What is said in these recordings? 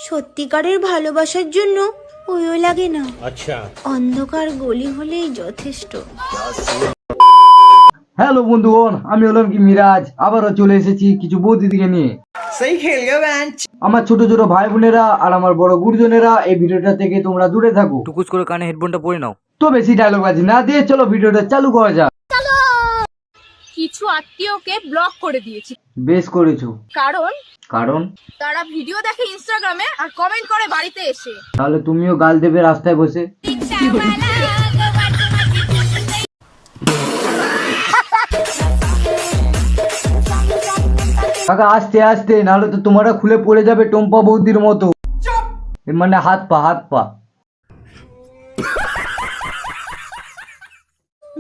সত্যিকারের ভালোবাসার জন্য ওইও লাগে না। আচ্ছা, অন্ধকার গলি হলেই যথেষ্ট। হ্যালো বন্ধুগণ, আমি হলাম কি মিরাজ, আবারও চলে এসেছি কিছু বৌদিদিকে নিয়ে। আমার ছোট ছোট ভাই বোনেরা আর আমার বড় গুরুজনেরা, এই ভিডিওটা থেকে তোমরা দূরে থাকো। টুকুস করে কানে হেডফোনটা পরে নাও। তো বেশি ডায়লগ বাজি না দিয়ে চলো ভিডিওটা চালু করা যাক। কিছু আত্মীয়কে ব্লক করে দিয়েছি। বেশ করেছো। কারণ তারা ভিডিও দেখে ইনস্টাগ্রামে আর কমেন্ট করে বাড়িতে এসে। তাহলে তুমিও গাল দেবে রাস্তায় বসে। কাকা আস্তে আস্তে, নাহলে তো তোমরা খুলে পড়ে যাবে টম্পা বৌদির মতো। মানে হাত পা।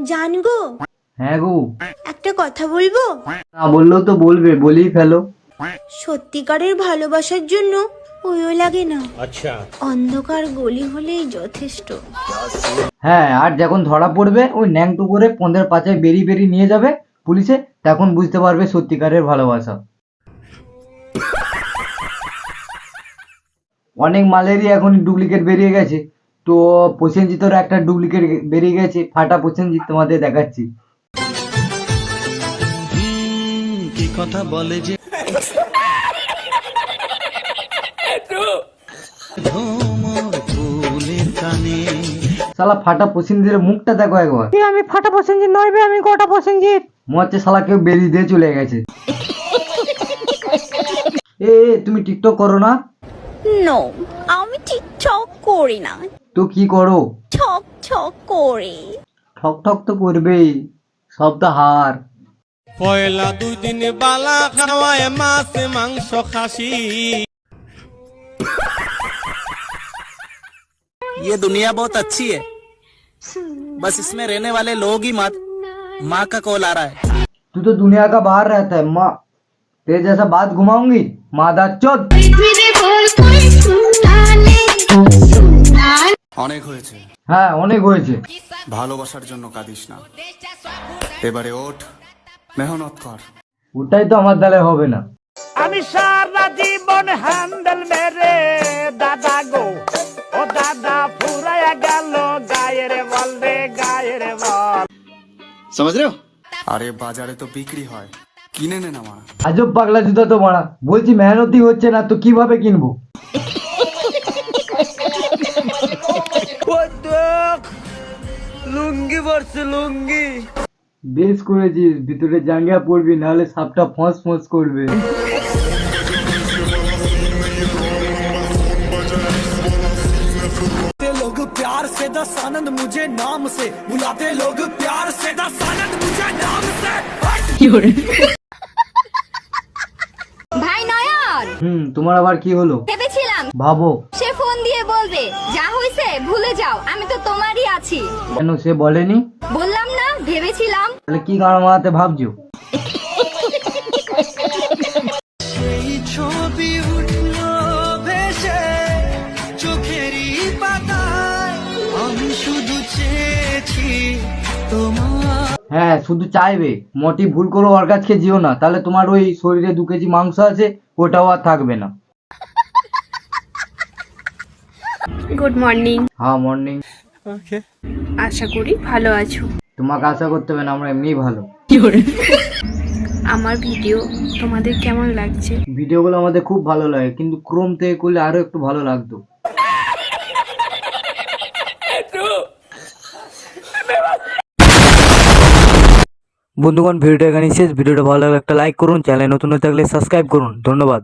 জানগো, হ্যাঁ গো, একটা কথা বলবো? না বললেও তো বলবে, বলেই ফেলো। সত্যিকারের ভালোবাসার জন্য ওইও লাগে না। আচ্ছা, অন্ধকার গলি হলেই যথেষ্ট। হ্যাঁ, আর যখন ধরা পড়বে ওই ন্যাংটু করে পন্দের পাচায় বেরিয়ে নিয়ে যাবে পুলিশে, তখন বুঝতে পারবে সত্যিকারের ভালোবাসা। অনেক মালেরই এখন ডুপ্লিকেট বেরিয়ে গেছে, তো প্রসেনজিতেরও একটা ডুপ্লিকেট বেরিয়ে গেছে, ফাটা প্রসেনজিৎ তোমাদের দেখাচ্ছি। কি কথা বলে যে শালা ফাটা প্রসেনজিতের মুখটা দেখো একবার। আমি ফাটা প্রসেনজিৎ নয় বে, আমি গোটা প্রসেনজিৎ। মনে হচ্ছে শালা কেউ বেরিয়ে দিয়ে চলে গেছে। এ তুমি টিকটক করো না? নো, আমি টিকটক করি না। তো কি করো? ছক করি। ঠক তো করবেই, সব তো হার। পয়লা 2 দিন বালা খাওয়ায় মাছ মাংস খাসি। ये दुनिया बहुत अच्छी है, बस इसमें रहने वाले लोग ही मत। माँ का कॉल आ रहा है। तू तो दुनिया का बाहर रहता है माँ, तेरे जैसा बात घुमाऊंगी मादा चोद। অনেক হয়েছে, হ্যাঁ অনেক হয়েছে। ভালোবাসার জন্য কাঁদিস না, এবারে ওঠ, মেহনত কর। ওটাই তো আমার দ্বারা হবে না। আমি সারা জীবন হ্যান্ডেল মেরে দাদা গো, ও দাদা ফুরায়া গেল গায়ের বল রে গায়ের বল। समझ रहे हो? আরে বাজারে তো বিক্রি হয়, কিনে নে না মা। আজব পাগলা জুতা তো মারা, বলছি মেহনতই হচ্ছে না তো কিভাবে কিনবো? লুঙ্গি পরছে লুঙ্গি। বেশ করেছিস, ভিতরে জাঙ্গিয়া পড়বি, নাহলে সাপটা ফস করবে। लोग प्यार से दस आनंद मुझे नाम से बुलाते, लोग प्यार से दस आनंद मुझे नाम से। ভাই নয়ন, তোমার আবার কি হলো? ভেবেছিলাম ভাবো। সে ফোন দিয়ে বলবে যা হয়েছে ভুলে যাও, আমি তো তোমারই আছি। কেন সে বলেনি? বললাম না, ভেবেছিলাম। তাহলে কি গান মারাতে ভাবছো? ছবি উঠলো ভেসে চোখেরই পাতায়, আমি শুধু চেয়েছি তোমার। হ্যাঁ শুধু চাইবে, মোটি ভুল করো ওর কাছে যেও না, তাহলে তোমার ওই শরীরে 2 কেজি মাংস আছে ওটাও আর থাকবে না। Good morning. হ্যাঁ মর্নিং। আশা করি ভালো আছো। তোমাকে আশা করতে হবে না, আমরা এমনিই ভালো। আমার ভিডিও তোমাদের কেমন লাগছে? ভিডিওগুলো আমাদের খুব ভালো লাগে, কিন্তু ক্রোম থেকে করলে আরো একটু ভালো লাগতো। বন্ধুগণ, ভিডিওটা এখানেই শেষ। ভিডিওটা ভালো লাগলে একটা লাইক করুন, চ্যানেলে নতুন হয়ে থাকলে সাবস্ক্রাইব করুন। ধন্যবাদ।